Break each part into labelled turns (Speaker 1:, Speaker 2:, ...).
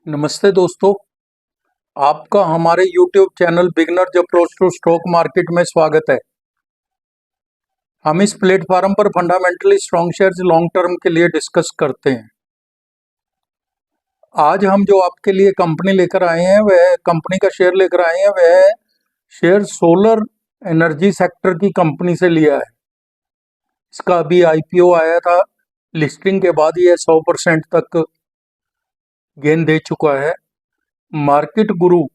Speaker 1: नमस्ते दोस्तों, आपका हमारे YouTube channel beginners approach to stock market में स्वागत है। हम इस प्लेटफॉर्म पर fundamentally strong shares long term के लिए डिस्कस करते हैं। आज हम जो आपके लिए कंपनी लेकर आए हैं, वह कंपनी का शेयर लेकर आए हैं, वह शेयर सोलर एनर्जी सेक्टर की कंपनी से लिया है। इसका अभी IPO आया था, लिस्टिंग के बाद ये 100% तक गेन दे चुका है। मार्केट गुरु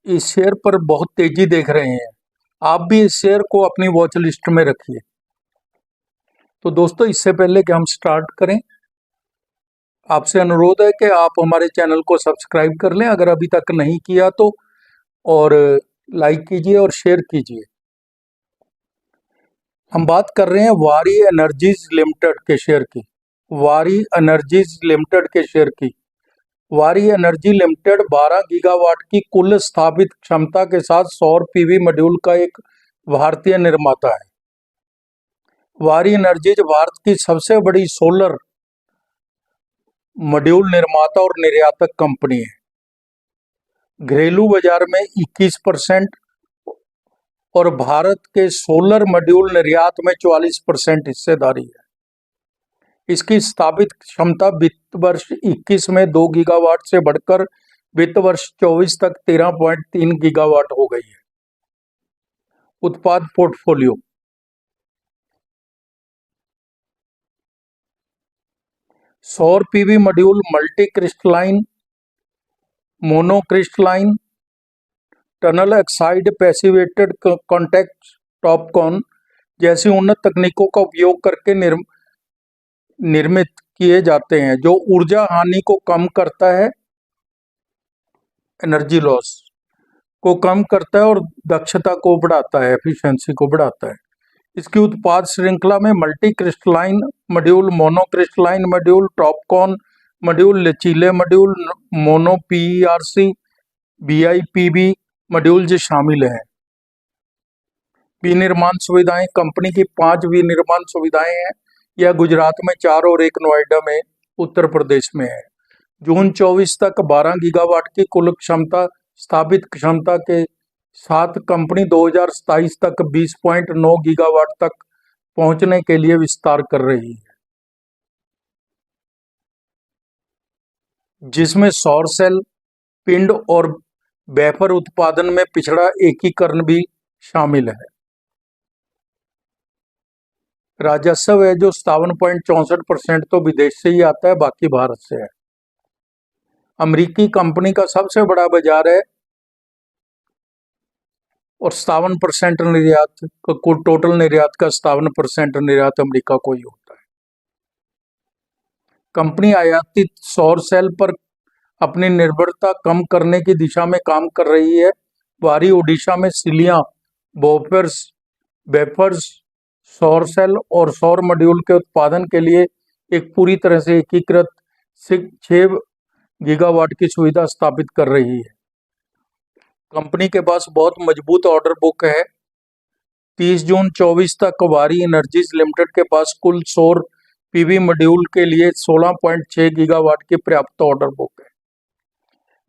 Speaker 1: इस शेयर पर बहुत तेजी देख रहे हैं। आप भी इस शेयर को अपनी वॉच लिस्ट में रखिए। तो दोस्तों, इससे पहले कि हम स्टार्ट करें, आपसे अनुरोध है कि आप हमारे चैनल को सब्सक्राइब कर लें अगर अभी तक नहीं किया तो, और लाइक कीजिए और शेयर कीजिए। हम बात कर रहे हैं वारी एनर्जीज लिमिटेड के शेयर की। वारी एनर्जीज लिमिटेड के शेयर की। वारी एनर्जी लिमिटेड 12 गीगावाट की कुल स्थापित क्षमता के साथ सौर PV मॉड्यूल का एक भारतीय निर्माता है। वारी एनर्जीज भारत की सबसे बड़ी सोलर मॉड्यूल निर्माता और निर्यातक कंपनी है। घरेलू बाजार में 21% और भारत के सोलर मॉड्यूल निर्यात में 44% हिस्सेदारी है। इसकी स्थापित क्षमता वित्त वर्ष 21 में 2 गीगावाट से बढ़कर वित्त वर्ष 24 तक 13.3 गीगावाट हो गई है। उत्पाद पोर्टफोलियो। सौर PV module multi crystalline, monocrystalline, tunnel oxide passivated contact Topcon जैसी उन्नत तकनीकों का उपयोग करके निर्मित किए जाते हैं, जो ऊर्जा हानि को कम करता है, एनर्जी लॉस को कम करता है और दक्षता को बढ़ाता है, एफिशिएंसी को बढ़ाता है। इसकी उत्पाद श्रृंखला में multi crystalline module, monocrystalline module, TOPCon module, लचीले module, mono PERC, BIPV module जो शामिल हैं। विनिर्माण सुविधाएं। कंपनी की 5 विनिर्माण सुविधाएं हैं। यह गुजरात में 4 और एक नोएडा में उत्तर प्रदेश में है। जून 24 तक 12 गीगावाट की कुल क्षमता स्थापित क्षमता के साथ कंपनी 2027 तक 20.9 गीगावाट तक पहुंचने के लिए विस्तार कर रही है, जिसमें सौर सेल, पिंड और वेफर उत्पादन में पिछड़ा एकीकरण भी शामिल है। राजस्व है जो 57.64% तो विदेश से ही आता है, बाकी भारत से है। अमेरिकी कंपनी का सबसे बड़ा बाजार है और 57% निर्यात, टोटल निर्यात का 57% निर्यात अमेरिका को ही होता है। कंपनी आयातित सौर सेल पर अपनी निर्भरता कम करने की दिशा में काम कर रही है। वारी ओडिशा में सिलिया, वेफर्स, सौर सेल और सौर मॉड्यूल के उत्पादन के लिए एक पूरी तरह से एकीकृत 6 गीगावाट की सुविधा स्थापित कर रही है। कंपनी के पास बहुत मजबूत ऑर्डर बुक है। 30 जून 24 तक वारी एनर्जीज लिमिटेड के पास कुल सौर PV मॉड्यूल के लिए 16.6 गीगावाट की पर्याप्त ऑर्डर बुक है।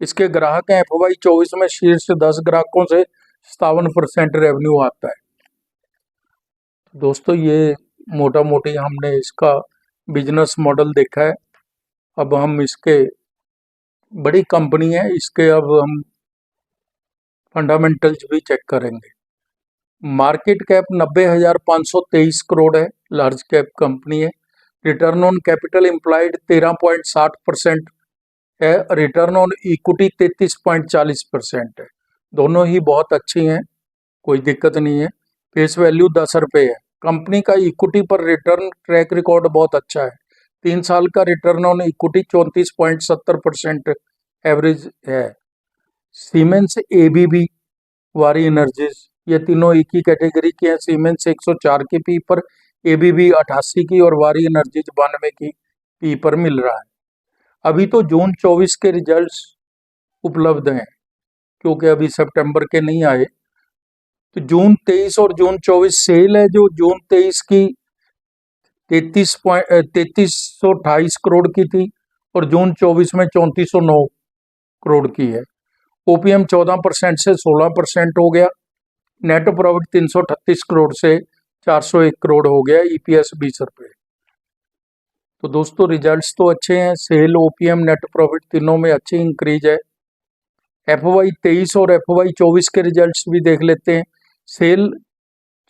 Speaker 1: इसके ग्राहक हैं FY 24 में शीर्ष 10 ग्राहकों से 57% रेवेन्यू आता है। दोस्तों, ये मोटा मोटी हमने इसका बिजनेस मॉडल देखा है। अब हम इसके, बड़ी कंपनी है, इसके अब हम फंडामेंटल्स भी चेक करेंगे। मार्केट कैप 90,523 करोड़ है, लार्ज कैप कंपनी है। रिटर्न ऑन कैपिटल एम्प्लॉयड 13.60% है। रिटर्न ऑन इक्विटी 33.40% है। दोनों ही बहुत अच्छी हैं, कोई दिक्कत नहीं है। फेस वैल्यू 10 रुपये है। कंपनी का इक्विटी पर रिटर्न ट्रैक रिकॉर्ड बहुत अच्छा है। 3 साल का रिटर्न ऑन इक्विटी 34.70% एवरेज है। सीमेंस, ABB, वारी एनर्जीज, ये तीनों एक ही कैटेगरी के हैं। सीमेंस 104 की पी पर, ABB 88 की और वारी एनर्जीज 92 की पी पर मिल रहा है। अभी तो जून 24 के रिजल्ट्स उपलब्ध हैं, क्योंकि अभी सितंबर के नहीं आए। तो जून 23 और जून 24 सेल है, जो जून 23 की 3328 करोड़ की थी और जून 24 में 3409 करोड़ की है। ओपीएम 14% से 16% हो गया। नेट प्रॉफिट 338 करोड़ से 401 करोड़ हो गया। ईपीएस 20 रुपये। तो दोस्तों रिजल्ट्स तो अच्छे हैं, सेल, ओपीएम, नेट प्रॉफिट तीनों में अच्छी इंक्रीज है। FY 23 और FY 24 के रिजल्ट्स भी देख लेते हैं। सेल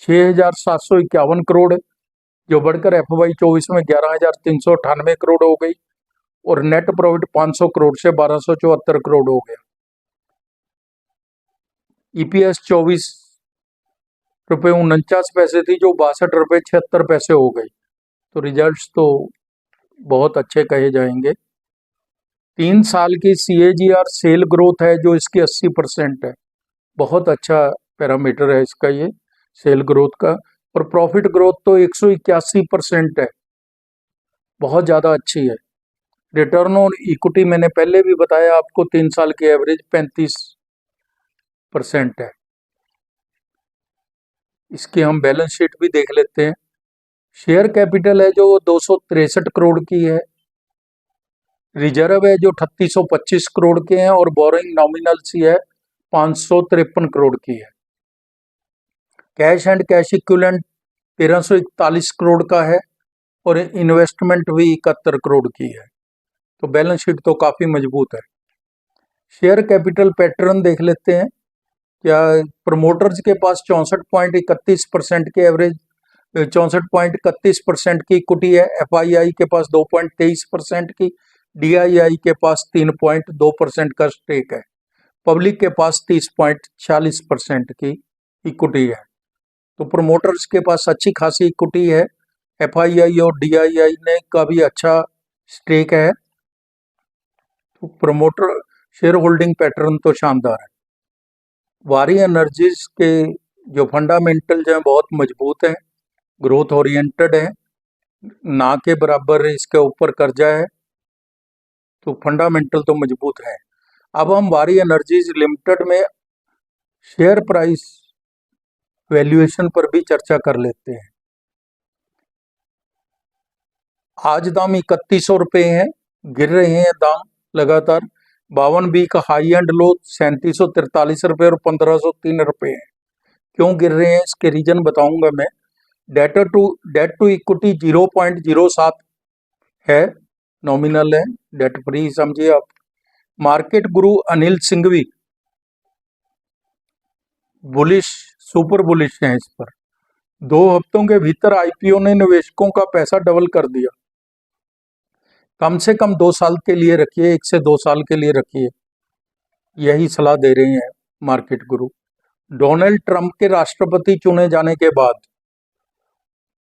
Speaker 1: 6,751 करोड़ जो बढ़कर FY 24 में 11,398 करोड़ हो गई और नेट प्रॉफिट 500 करोड़ से 1,274 करोड़ हो गया। ईपीएस 24 रुपये 49 पैसे थी जो 62 रुपये 76 पैसे हो गई। तो रिजल्ट्स तो बहुत अच्छे कहे जाएंगे। 3 साल की CAGR सेल ग्रोथ है जो इसकी 80% है। बहुत अच्छा पैरामीटर है इसका ये सेल ग्रोथ का। और प्रॉफिट ग्रोथ तो 181% है, बहुत ज़्यादा अच्छी है। रिटर्न ऑन इक्विटी मैंने पहले भी बताया आपको, 3 साल की एवरेज 35% है। इसकी हम बैलेंस शीट भी देख लेते हैं। शेयर कैपिटल है जो 263 करोड़ की है। रिजर्व है जो 3825 करोड़ के हैं और बोरोइंग नॉमिनल सी है 553 करोड़ की है। Cash and cash equivalent 1341 crore का है और इन्वेस्टमेंट भी 71 करोड़ की है। तो बैलेंस शीट तो काफ़ी मजबूत है। शेयर कैपिटल पैटर्न देख लेते हैं। क्या प्रमोटर्स के पास 64.31% की एवरेज 64.31% की इक्विटी है। FII के पास 2.23% की, DII के पास 3.2% का स्टेक है। पब्लिक के पास 30.46% की इक्विटी है। तो प्रमोटर्स के पास अच्छी खासी इक्विटी है। FII और DII ने का भी अच्छा स्टेक है। तो प्रमोटर शेयर होल्डिंग पैटर्न तो शानदार है। वारी एनर्जीज के जो फंडामेंटल्स हैं बहुत मजबूत हैं, ग्रोथ ओरिएंटेड है, ना के बराबर इसके ऊपर कर्जा है, तो फंडामेंटल तो मजबूत है। अब हम वारी एनर्जीज लिमिटेड में शेयर प्राइस वैल्यूएशन पर भी चर्चा कर लेते हैं। आज दाम 3100 रुपये हैं, गिर रहे हैं दाम लगातार। 52 का हाई एंड लो 3743 रुपये और 1503 रुपये है। क्यों गिर रहे हैं इसके रीजन बताऊंगा मैं। डेट टू इक्विटी 0.07 है, नॉमिनल है, डेट फ्री समझिए आप। मार्केट गुरु Anil Singhvi bullish, super bullish हैं इस पर। 2 हफ्तों के भीतर IPO ने निवेशकों का पैसा डबल कर दिया। कम से कम 2 साल के लिए रखिए, 1 से 2 साल के लिए रखिए, यही सलाह दे रहे हैं मार्केट गुरु। डोनाल्ड ट्रंप के राष्ट्रपति चुने जाने के बाद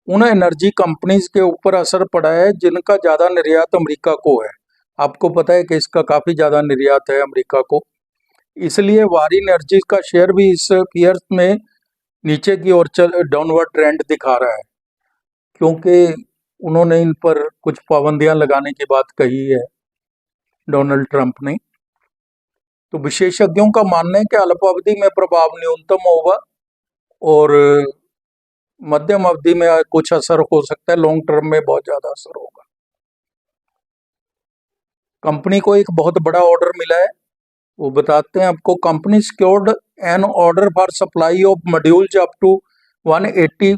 Speaker 1: उन एनर्जी कंपनीज के ऊपर असर पड़ा है जिनका ज़्यादा निर्यात अमेरिका को है। आपको पता है कि इसका काफ़ी ज़्यादा निर्यात है अमेरिका को, इसलिए वारी एनर्जीज का शेयर भी इस ईयर में नीचे की ओर डाउनवर्ड ट्रेंड दिखा रहा है, क्योंकि उन्होंने इन पर कुछ पाबंदियां लगाने की बात कही है डोनाल्ड ट्रंप ने। तो विशेषज्ञों का मानना है कि अल्पावधि में प्रभाव न्यूनतम होगा और मध्यम अवधि में कुछ असर हो सकता है, लॉन्ग टर्म में बहुत ज़्यादा असर होगा। कंपनी को एक बहुत बड़ा ऑर्डर मिला है, वो बताते हैं आपको। Company secured an order for supply of modules up to 180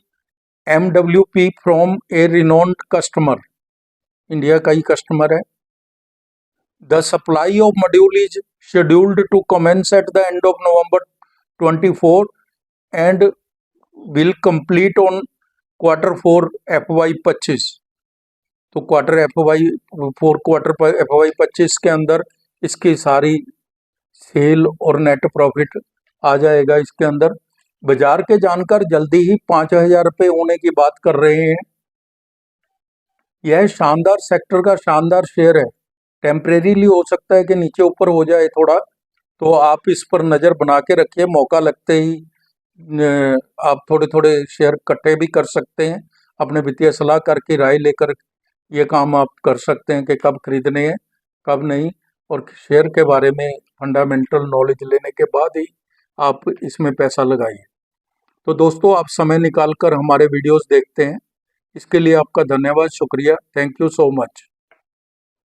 Speaker 1: MWP from a renowned customer, India का ही कस्टमर है। The supply of module is scheduled to commence at the end of November 24 and will complete on Q4 FY 25। तो FY 25 के अंदर इसकी सारी cell और net profit आ जाएगा इसके अंदर। बाजार के जानकार जल्दी ही 5,000 रुपये होने की बात कर रहे हैं। यह शानदार सेक्टर का शानदार शेयर है, टेम्परेरीली हो सकता है कि नीचे ऊपर हो जाए थोड़ा, तो आप इस पर नज़र बना के रखिए। मौका लगते ही आप थोड़े थोड़े शेयर इकट्ठे भी कर सकते हैं, अपने वित्तीय सलाहकार की राय लेकर ये काम आप कर सकते हैं कि कब खरीदने हैं कब नहीं, और शेयर के बारे में फंडामेंटल नॉलेज लेने के बाद ही आप इसमें पैसा लगाइए। तो दोस्तों आप समय निकाल कर हमारे वीडियोस देखते हैं, इसके लिए आपका धन्यवाद, शुक्रिया, थैंक यू सो मच।